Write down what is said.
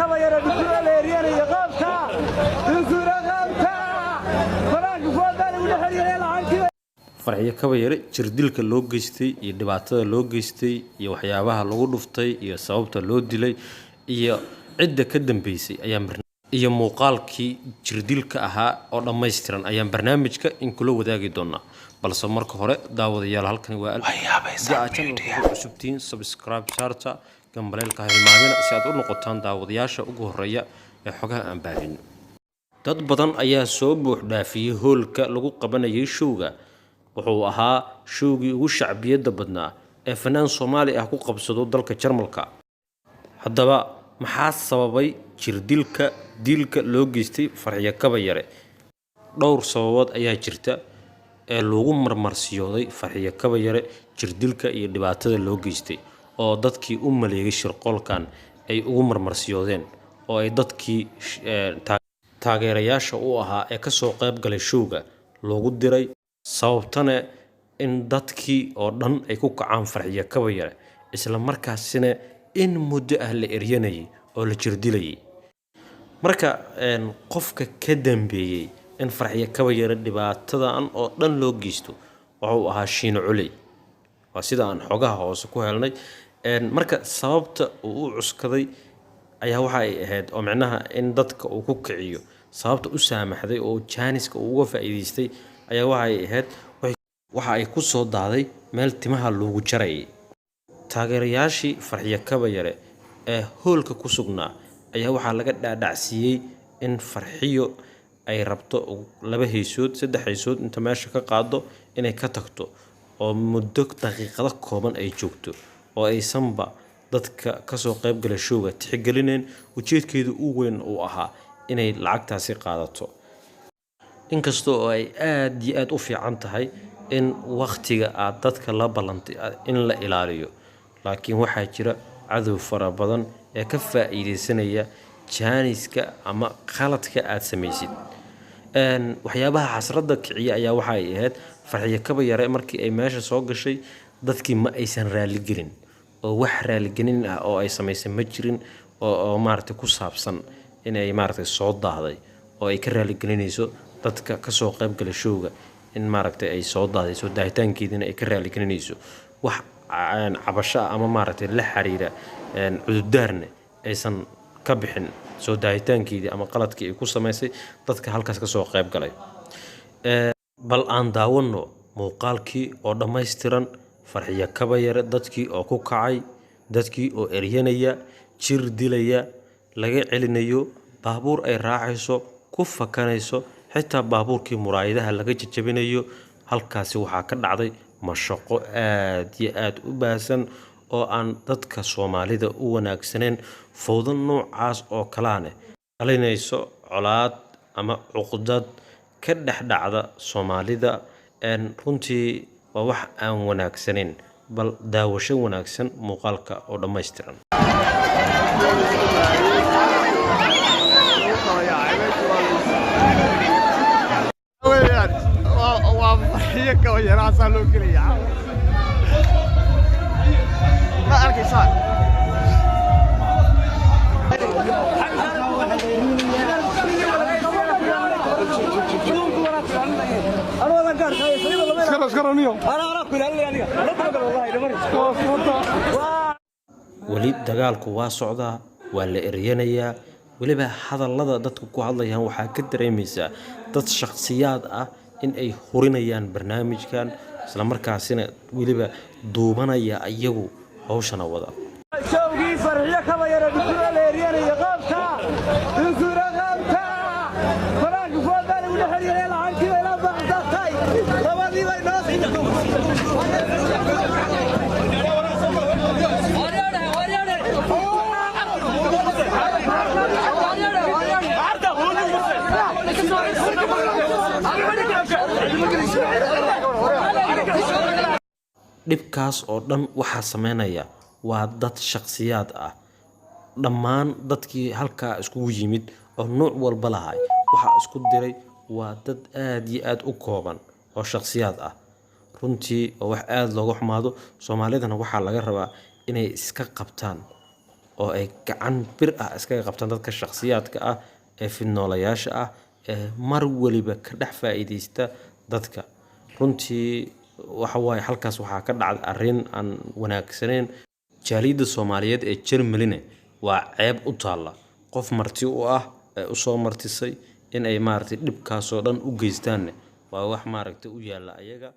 كبيرة بكرة ليريان يقابتا بكرة قابتا فراك فوضاني ونحن يليل عنك farxiyo kabayare jirdilka loo geystay iyo dhibaatada loo geystay iyo waxyaabaha lagu dhuftay iyo sababta loo dilay iyo cidda ka dambeysay iyo muuqaalkii jirdilka ahaa oo dhammaystiran ayaan barnaamijka in kula wadaagi doonaa balse marka hore daawadayaal halkan waa cusubtiin subscribe charta gambaleelka hilmaamina si aad u noqotaan daawadayaasha ugu horeeya ee xogaha aan baahino dad badan ayaa soo buux dhaafiyay hoolka lagu qabanayay showga wuxuu ahaa showgii ugu shacbiyada badnaa ee fanaan Soomaali ah ku qabsado dalka Jarmalka haddaba maxaa sababay dilka loo geystay Farxiyo Kabayare dhowr sababood ayaa jirta ee lagu marmarsiyooday Farxiyo Kabayare jirdilka iyo dhibaatada loo geystay oo dadkii u maleegay shirqoolkan ay ugu marmarsiyoodeen oo ay dadkii taageerayaasha u ahaa ee ka soo qayb galay showga loogu diray sababtana in dadkii oo dhan ay ku kacaan Farxiyo Kabayare isla markaasina in muddo ah la eryanayay oo la jirdilayay marka qofka ka dambeeyay in Farxiyo Kabayare dhibaatadan oo dhan loo geysto wuxuu ahaa Shiino Culey waa sida aan xogaha hoose ku helnay marka sababta uu u cuskaday ayaa waxa ay ahayd oo macnaha in dadka uu ku kiciyo sababta u saamaxday oo jaaniska uga faa'iideystay ayaa waxa ay ahayd waxa ay ku soo daaday meel timaha loogu jaray taageerayaashii Farxiyo Kabayare ee hoolka ku sugnaa ayaa waxa laga dhaadhacsiiyay in Farxiyo ay rabto laba haysood saddex haysood inta meesha ka qaado inay ka tagto oo muddo daqiiqado kooban ay joogto oo aysanba dadka ka soo qayb galay showga tixgelineen ujeedkeedu ugu weyn uu ahaa inay lacagtaasi qaadato inkastoo ay aad u fiican tahay in waqtiga aad dadka la balantay in la ilaaliyo laakiin waxaa jira cadow fara badan ee ka faa'iideysanaya jaaniska ama qaladka aad samaysid waxyaabaha xasradda kiciya ayaa waxa ay ahayd Farxiyo Kabayare markii ay meesha soo gashay dadkii ma aysan raali gelin oo wax raali gelin ah oo ay samaysay ma jirin oo maartay ku saabsan in ay maartay soo daahday oo ay ka raali gelinayso dadka ka soo qayb galay showga in maartay ay soo daadayso daahitaankeedina ay ka raali gelinayso wax cabasho ama maartay la xiriira cudurdaarna aysan ka bixin soo daahitaankeedii ama qaladkii ay ku samaysay dadka halkaas ka soo qayb galay bal aan daawano muuqaalkii oo dhammaystiran Farxiyo Kabayare dadkii oo ku kacay dadkii oo eryanaya jir dilaya laga celinayo baabuur ay raacayso ku fakanayso xitaa baabuurkii muraayadaha laga jajabinayo halkaasi waxaa ka dhacday mashaqo aad u baasan oo aan dadka Soomaalida u wanaagsaneen fowdan noocaas oo kalaane dhalinayso colaad ama cuqdad ka dhexdhacda Soomaalida runtii waa wax aan wanaagsaneyn bal daawasho wanaagsan muuqaalka oo dhammaystiran Farxiyo Kabayare asaa loo gelaya ma arkaysaa wali dagaalku waa socdaa waa la eryanayaa waliba hadallada dadku ku hadlayaan waxaa ka dareemaysaa dad shakhsiyaad ah in ay hurinayaan barnaamijkan isla markaasina waliba duubanaya iyagu hawshana wada showgii Farxiyo Kabayare bikura leeriyeen yaqaabta bikura qaabta faraag foodan u dhaxayay lacagtii ila baxdatay labadii bay noo dhibkaas oo dhan waxa sameynaya waa dad shakhsiyaad ah dhammaan dadkii halka isku yimid oo nooc walba lahay waxa isku diray waa dad aad u kooban oo shakhsiyaad ah runtii wax aad looga xumaado Soomaalidana waxa laga rabaa inay iska qabtaan oo ay gacan bir ah iskaga qabtaan dadka shakhsiyaadka ah ee fidnoolayaasha ah ee mar waliba ka dhex faa'iidaysta dadka. Runtii waxa waaye halkaas waxaa ka dhacday arrin aan wanaagsaneyn. Jaaliyadda Soomaaliyeed ee Germany waa ceeb u taalla qof marti u ah ee u soo martisay in ay maaragtay dhibkaasoo dhan u geystaan waa wax maaragtay u yaalla ayaga.